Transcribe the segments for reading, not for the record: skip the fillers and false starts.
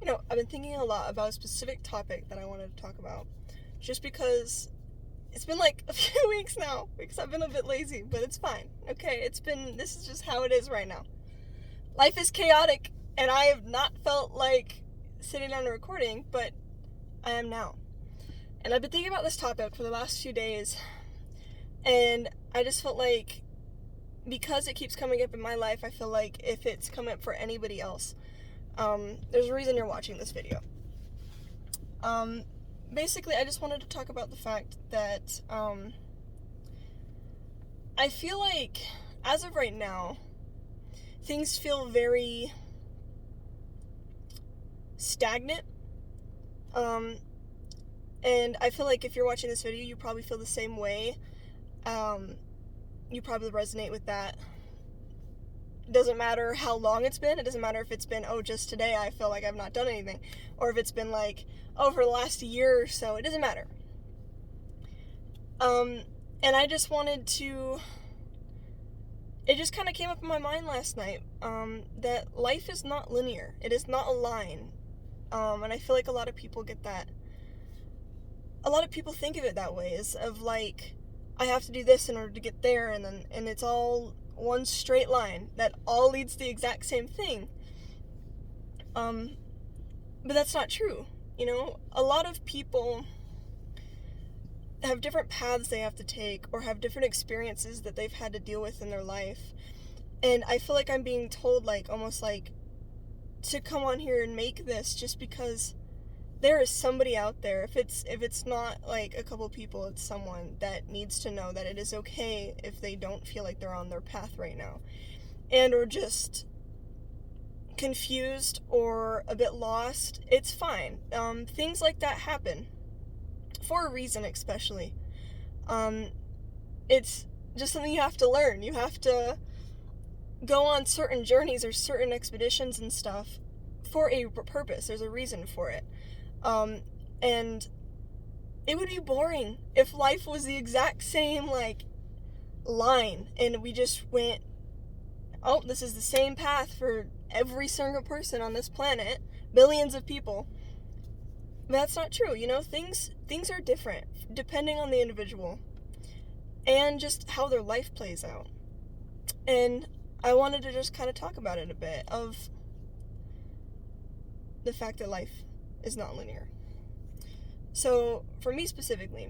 I've been thinking a lot about a specific topic that I wanted to talk about, just because it's been like a few weeks now, because I've been a bit lazy, but it's fine. Okay, this is just how it is right now. Life is chaotic, and I have not felt like sitting down and recording, but I am now. And I've been thinking about this topic for the last few days, and I just felt like, because it keeps coming up in my life, I feel like if it's coming up for anybody else, there's a reason you're watching this video. Basically, I just wanted to talk about the fact that, I feel like, as of right now, things feel very stagnant, and I feel like if you're watching this video, you probably feel the same way. You probably resonate with that. It doesn't matter how long it's been. It doesn't matter if it's been, just today I feel like I've not done anything. Or if it's been like, for the last year or so. It doesn't matter. And I just wanted to... It just kind of came up in my mind last night, that life is not linear. It is not a line. And I feel like a lot of people get that. A lot of people think of it that way, is of like, I have to do this in order to get there, and it's all one straight line that all leads to the exact same thing. But that's not true. A lot of people have different paths they have to take, or have different experiences that they've had to deal with in their life. And I feel like I'm being told, like, almost like, to come on here and make this just because there is somebody out there. If it's not like a couple people, it's someone that needs to know that it is okay if they don't feel like they're on their path right now, and or just confused or a bit lost. It's fine. Things like that happen for a reason, especially. It's just something you have to learn. You have to go on certain journeys or certain expeditions and stuff for a purpose. There's a reason for it. And it would be boring if life was the exact same, like, line, and we just went, this is the same path for every single person on this planet, billions of people. But that's not true. Things are different depending on the individual and just how their life plays out. And I wanted to just kind of talk about it a bit, of the fact that life is not linear. So, for me specifically,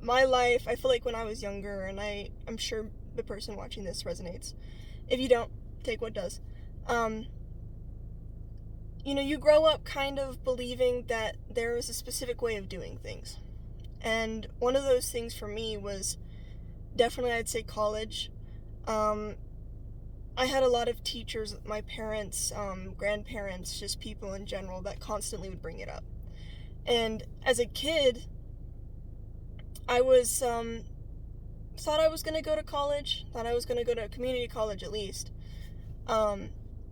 my life, I feel like when I was younger, and I'm sure the person watching this resonates. If you don't, take what does. You grow up kind of believing that there is a specific way of doing things. And one of those things for me was definitely, I'd say, college. I had a lot of teachers, my parents, grandparents, just people in general that constantly would bring it up. And as a kid, I was, thought I was going to go to college, thought I was going to go to a community college at least,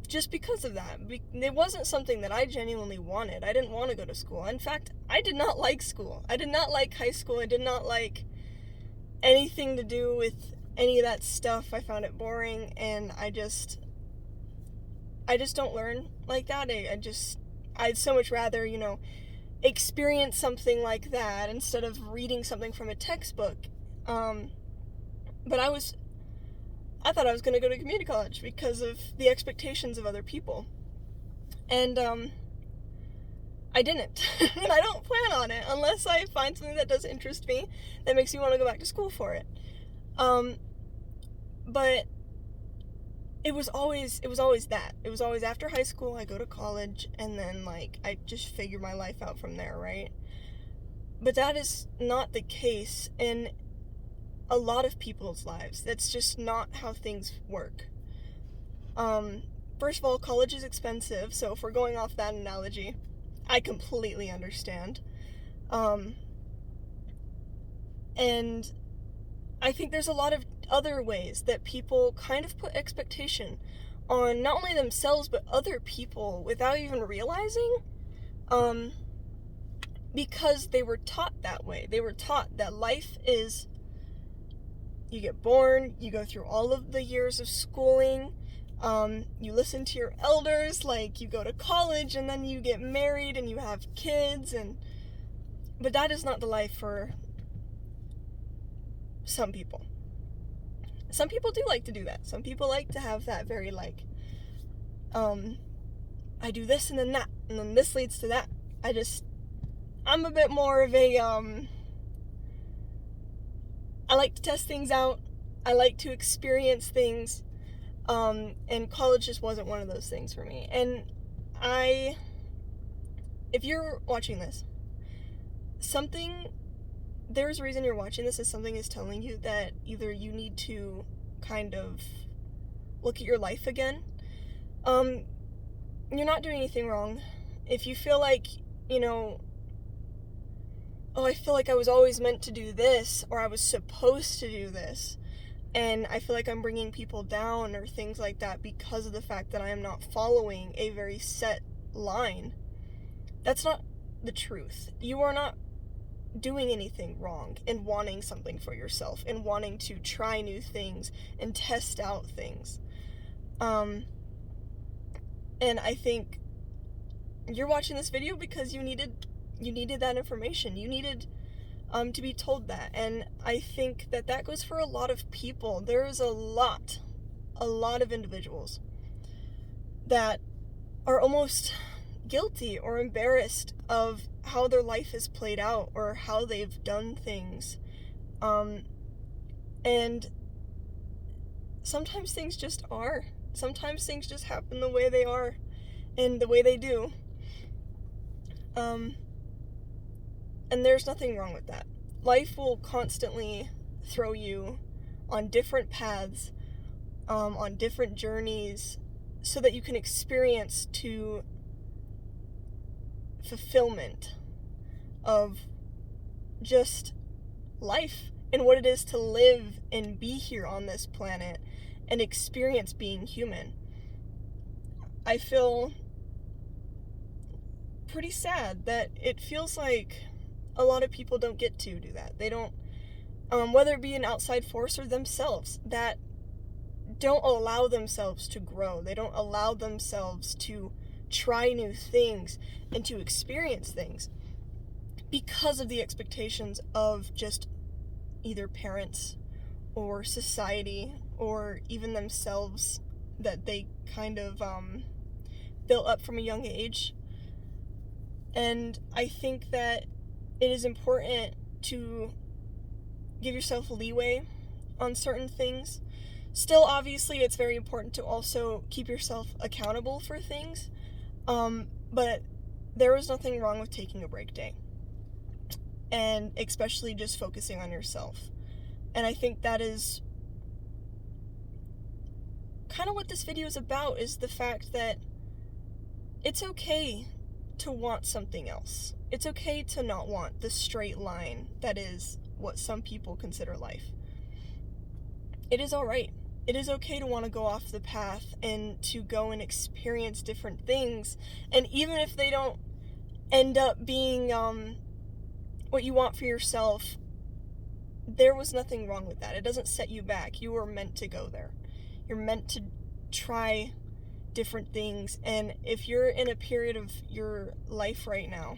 just because of that. It wasn't something that I genuinely wanted. I didn't want to go to school. In fact, I did not like school. I did not like high school. I did not like anything to do with any of that stuff. I found it boring, and I just don't learn like that. I'd so much rather, experience something like that instead of reading something from a textbook. But I thought I was going to go to community college because of the expectations of other people. And, I didn't. And I don't plan on it unless I find something that does interest me, that makes me want to go back to school for it. But it was always that. It was always after high school, I go to college, and then, like, I just figure my life out from there, right? But that is not the case in a lot of people's lives. That's just not how things work. First of all, college is expensive, so if we're going off that analogy, I completely understand. And I think there's a lot of other ways that people kind of put expectation on not only themselves but other people without even realizing, because they were taught that way. They were taught that life is, you get born, you go through all of the years of schooling, You listen to your elders, like you go to college and then you get married and you have kids, but that is not the life for some people. Some people do like to do that. Some people like to have that very I do this and then that, and then this leads to that. I'm a bit more of I like to test things out. I like to experience things. And college just wasn't one of those things for me. And if you're watching this, there's a reason you're watching this, is something is telling you that either you need to kind of look at your life again. You're not doing anything wrong. If you feel like, I feel like I was always meant to do this, or I was supposed to do this, and I feel like I'm bringing people down or things like that because of the fact that I am not following a very set line, that's not the truth. You are not doing anything wrong in wanting something for yourself and wanting to try new things and test out things. And I think you're watching this video because you needed that information. You needed to be told that. And I think that goes for a lot of people. There is a lot of individuals that are almost guilty or embarrassed of how their life is played out or how they've done things. And sometimes things just are. Sometimes things just happen the way they are and the way they do. And there's nothing wrong with that. Life will constantly throw you on different paths, on different journeys, so that you can experience to fulfillment of just life and what it is to live and be here on this planet and experience being human. I feel pretty sad that it feels like a lot of people don't get to do that. They don't, whether it be an outside force or themselves, that don't allow themselves to grow. They don't allow themselves to try new things and to experience things because of the expectations of just either parents or society or even themselves that they kind of built up from a young age. And I think that it is important to give yourself leeway on certain things. Still, obviously, it's very important to also keep yourself accountable for things. But there is nothing wrong with taking a break day. And especially just focusing on yourself. And I think that is kind of what this video is about, is the fact that it's okay to want something else. It's okay to not want the straight line that is what some people consider life. It is alright. It is okay to want to go off the path and to go and experience different things. And even if they don't end up being what you want for yourself, there was nothing wrong with that. It doesn't set you back. You were meant to go there. You're meant to try different things. And if you're in a period of your life right now,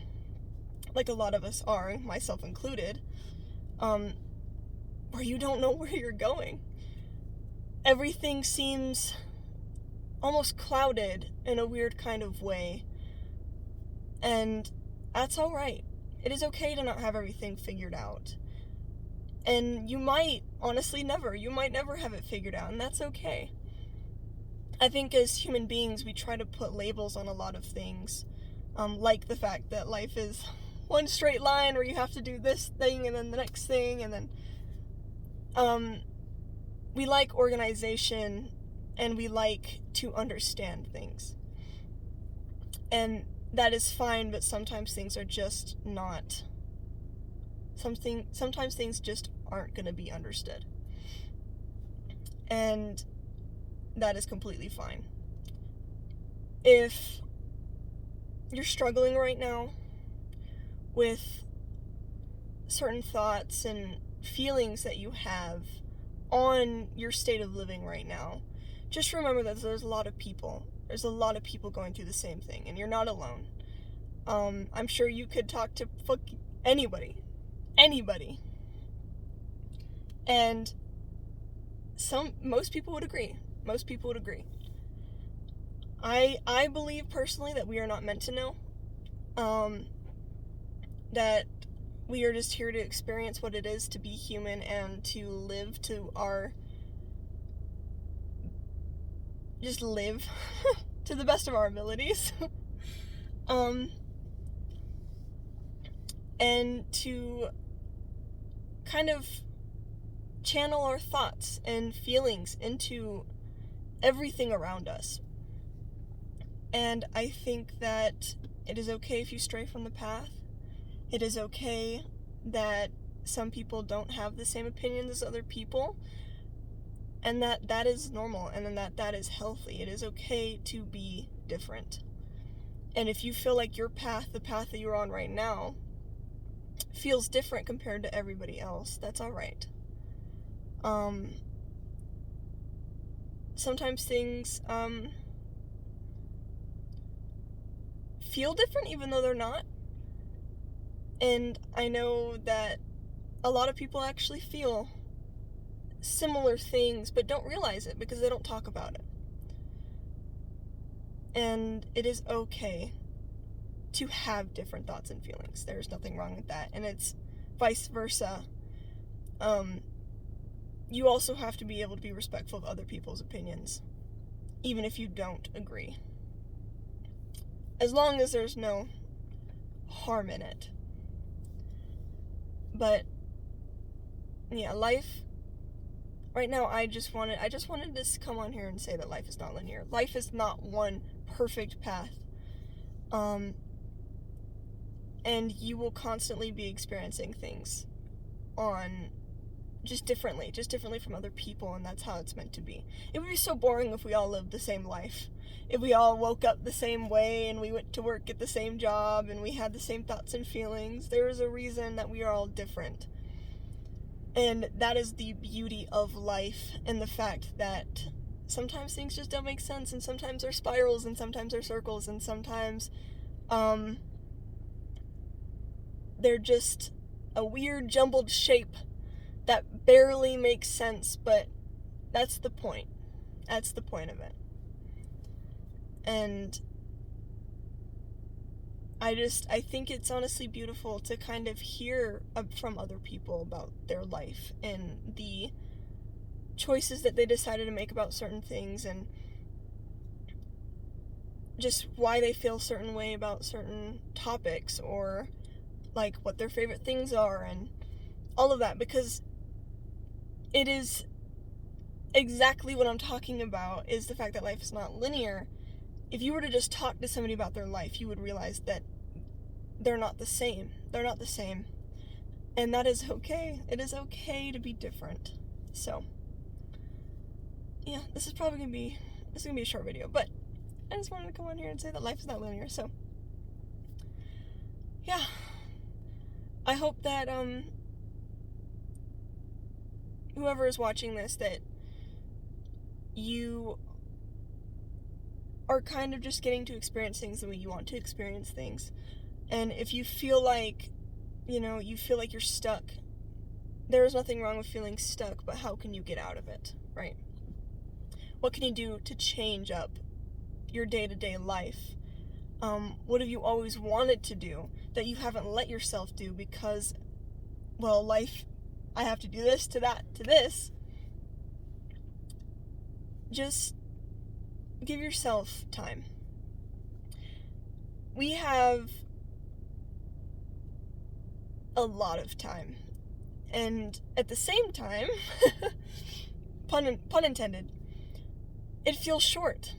like a lot of us are, myself included, where you don't know where you're going, everything seems almost clouded in a weird kind of way, and that's alright. It is okay to not have everything figured out. And you might never have it figured out, and that's okay. I think as human beings, we try to put labels on a lot of things, like the fact that life is one straight line where you have to do this thing and then the next thing, and then we like organization and we like to understand things. And that is fine, but sometimes things are just not sometimes things just aren't going to be understood. And that is completely fine. If you're struggling right now with certain thoughts and feelings that you have on your state of living right now, just remember that there's a lot of people. There's a lot of people going through the same thing, and you're not alone. I'm sure you could talk to anybody, and most people would agree. Most people would agree. I believe personally that we are not meant to know. That we are just here to experience what it is to be human and to live to our... just live to the best of our abilities. And to kind of channel our thoughts and feelings into everything around us. And I think that it is okay if you stray from the path. It is okay that some people don't have the same opinions as other people, and that is normal, and then that is healthy. It is okay to be different. And if you feel like your path, the path that you're on right now, feels different compared to everybody else, that's all right. Sometimes things feel different even though they're not. And I know that a lot of people actually feel similar things but don't realize it because they don't talk about it. And it is okay to have different thoughts and feelings. There's nothing wrong with that. And it's vice versa. You also have to be able to be respectful of other people's opinions, even if you don't agree. As long as there's no harm in it. But yeah, life right now, I just wanted to come on here and say that life is not linear. Life is not one perfect path. And you will constantly be experiencing things just differently from other people, and that's how it's meant to be. It would be so boring if we all lived the same life. If we all woke up the same way and we went to work at the same job and we had the same thoughts and feelings. There is a reason that we are all different. And that is the beauty of life, and the fact that sometimes things just don't make sense, and sometimes they're spirals, and sometimes they're circles, and sometimes they're just a weird jumbled shape that barely makes sense, but that's the point. That's the point of it. And I think it's honestly beautiful to kind of hear from other people about their life and the choices that they decided to make about certain things, and just why they feel a certain way about certain topics, or like what their favorite things are, and all of that, because it is exactly what I'm talking about, is the fact that life is not linear. If you were to just talk to somebody about their life, you would realize that they're not the same. They're not the same. And that is okay. It is okay to be different. So, yeah, this is gonna be a short video, but I just wanted to come on here and say that life is not linear. So, yeah, I hope that whoever is watching this, that you are kind of just getting to experience things the way you want to experience things. And if you feel like, you feel like you're stuck, there is nothing wrong with feeling stuck, but how can you get out of it, right? What can you do to change up your day-to-day life? What have you always wanted to do that you haven't let yourself do because, well, life, I have to do this, to that, to this. Just give yourself time. We have a lot of time, and at the same time, pun intended, it feels short.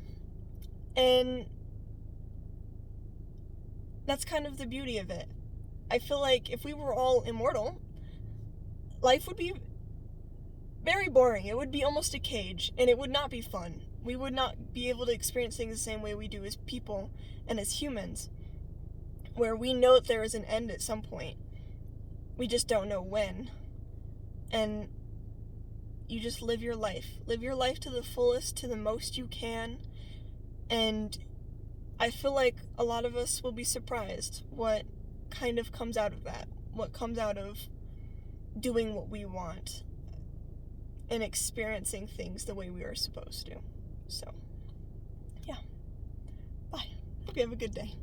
And that's kind of the beauty of it. I feel like if we were all immortal, life would be very boring. It would be almost a cage, and it would not be fun. We would not be able to experience things the same way we do as people and as humans, where we know that there is an end at some point. We just don't know when. And you just live your life. Live your life to the fullest, to the most you can. And I feel like a lot of us will be surprised what kind of comes out of that. What comes out of doing what we want and experiencing things the way we are supposed to. So, yeah. Bye. Hope you have a good day.